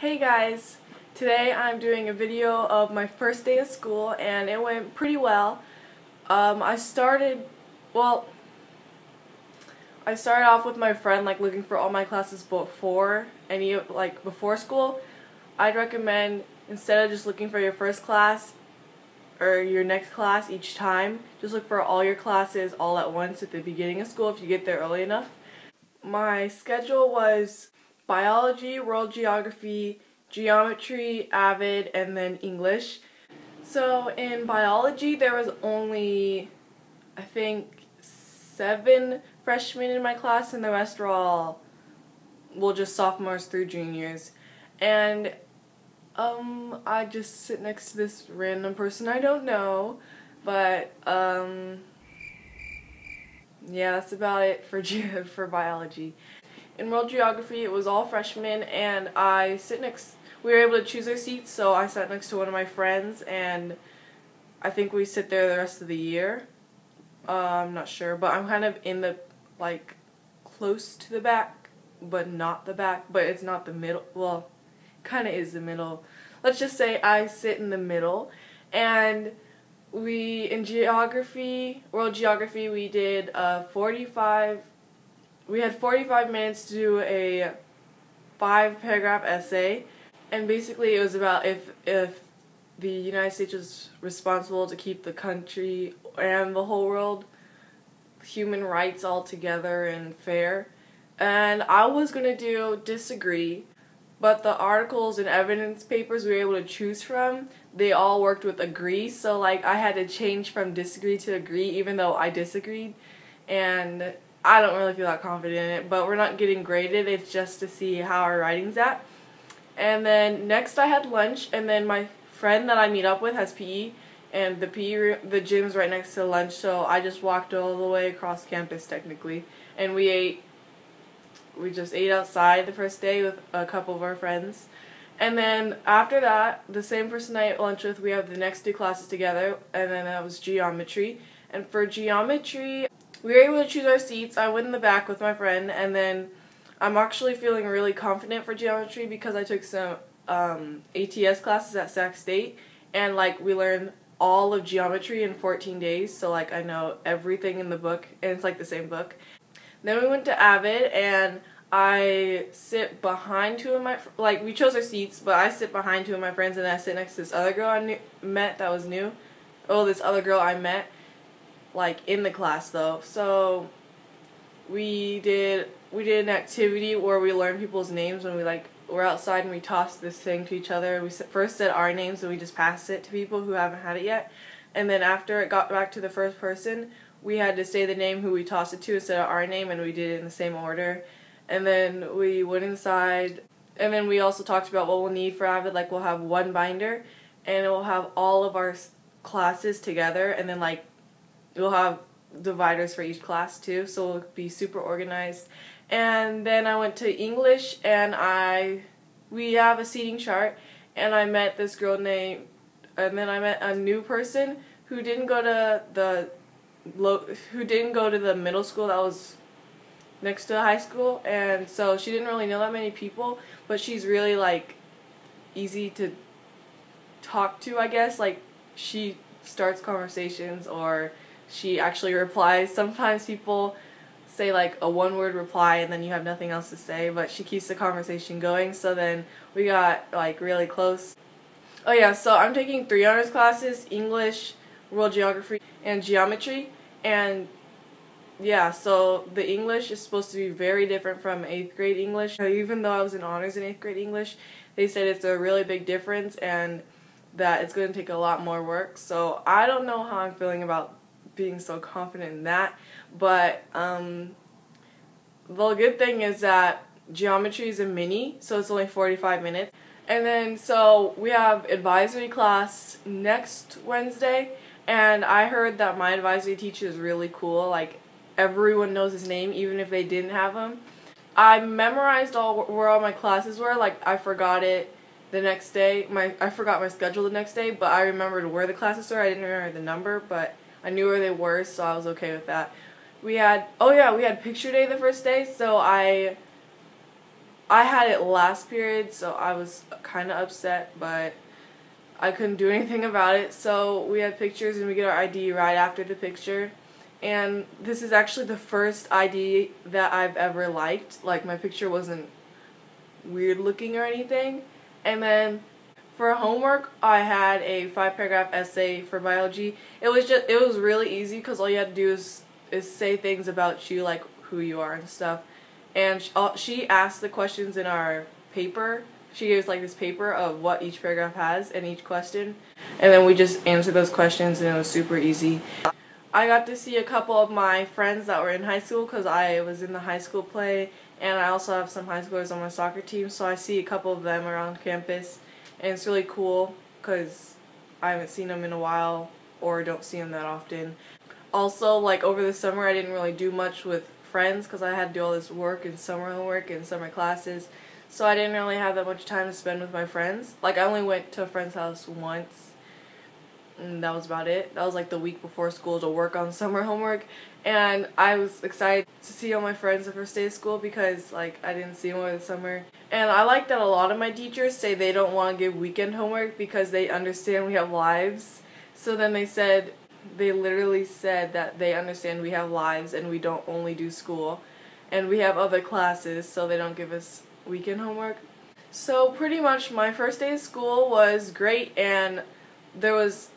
Hey guys, today I'm doing a video of my first day of school and it went pretty well. I started off with my friend looking for all my classes before school. I'd recommend, instead of just looking for your first class or your next class each time, just look for all your classes all at once at the beginning of school if you get there early enough. My schedule was biology, world geography, geometry, Avid, and then English. So in biology there was only, I think, 7 freshmen in my class, and the rest were all, just sophomores through juniors. And I just sit next to this random person I don't know, but yeah, that's about it for biology. In world geography, it was all freshmen, and we were able to choose our seats, so I sat next to one of my friends, and I think we sit there the rest of the year. I'm not sure, but I'm kind of in the, close to the back, but not the back, but it's not the middle. Well, kind of is the middle. Let's just say I sit in the middle, and in geography, world geography, we did we had 45 minutes to do a 5-paragraph essay, and basically it was about if the United States was responsible to keep the country and the whole world human rights all together and fair. And I was going to do disagree, but the articles and evidence papers we were able to choose from, they all worked with agree, so I had to change from disagree to agree even though I disagreed, and I don't really feel that confident in it, but we're not getting graded, it's just to see how our writing's at. And then next I had lunch, and then my friend that I meet up with has PE, and the PE room, the gym's right next to lunch, so I just walked all the way across campus technically, and we just ate outside the first day with a couple of our friends. And then after that, the same person I ate lunch with, we have the next 2 classes together, and then that was geometry. And for geometry, we were able to choose our seats. I went in the back with my friend, and then I'm actually feeling really confident for geometry because I took some ATS classes at Sac State, and we learned all of geometry in 14 days, so I know everything in the book, and it's the same book. Then we went to Avid, and I sit behind 2 of my, we chose our seats, but I sit behind 2 of my friends, and then I sit next to this other girl I met that was new. Oh, this other girl I met, in the class though. So we did an activity where we learned people's names when we're outside, and we tossed this thing to each other. We first said our names, and we just passed it to people who haven't had it yet. And then after it got back to the first person, we had to say the name who we tossed it to instead of our name, and we did it in the same order. And then we went inside, and then we also talked about what we'll need for Avid. We'll have 1 binder, and it will have all of our classes together, and then we'll have dividers for each class too, so it'll be super organized. And then I went to English, and we have a seating chart, and I met this girl and then I met a new person who didn't go to the middle school that was next to high school, and so she didn't really know that many people, but she's really easy to talk to, I guess. She starts conversations, or she actually replies. Sometimes people say a 1-word reply and then you have nothing else to say, but she keeps the conversation going, so then we got really close. Oh yeah, so I'm taking 3 honors classes: English, world geography, and geometry. And yeah, so the English is supposed to be very different from 8th grade English. Even though I was in honors in 8th grade English, they said it's a really big difference and that it's going to take a lot more work. So I don't know how I'm feeling about being so confident in that, but the good thing is that geometry is a mini, so it's only 45 minutes. And then so we have advisory class next Wednesday, and I heard that my advisory teacher is really cool. Everyone knows his name even if they didn't have him. I memorized where all my classes were. I forgot it the next day. I forgot my schedule the next day, but I remembered where the classes were. I didn't remember the number, but I knew where they were, so I was okay with that. We had picture day the first day, so I I had it last period, so I was kind of upset, but I couldn't do anything about it. So we had pictures and we get our ID right after the picture. And this is actually the first ID that I've ever liked. Like, my picture wasn't weird looking or anything. And then for homework, I had a 5-paragraph essay for biology. It was really easy because all you had to do is say things about you, like who you are and stuff. And she asked the questions in our paper. She gave us like this paper of what each paragraph has and each question. And then we just answered those questions and it was super easy. I got to see a couple of my friends that were in high school because I was in the high school play, and I also have some high schoolers on my soccer team, so I see a couple of them around campus, and it's really cool because I haven't seen them in a while or don't see them that often. Also, like over the summer I didn't really do much with friends because I had to do all this work and summer homework and summer classes, so I didn't really have that much time to spend with my friends. Like, I only went to a friend's house once, and that was about it. That was like the week before school to work on summer homework, and I was excited to see all my friends the first day of school because like I didn't see them over the summer. And I like that a lot of my teachers say they don't want to give weekend homework because they understand we have lives. So then they literally said that they understand we have lives and we don't only do school and we have other classes, so they don't give us weekend homework. So pretty much my first day of school was great, and there was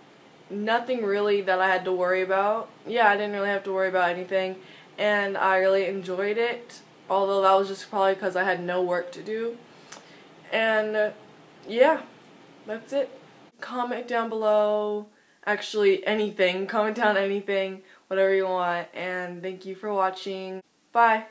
nothing really that I had to worry about. Yeah, I didn't really have to worry about anything, and I really enjoyed it, although that was just probably because I had no work to do. And yeah, that's it. Comment down below, actually anything, comment down anything, whatever you want, and thank you for watching. Bye!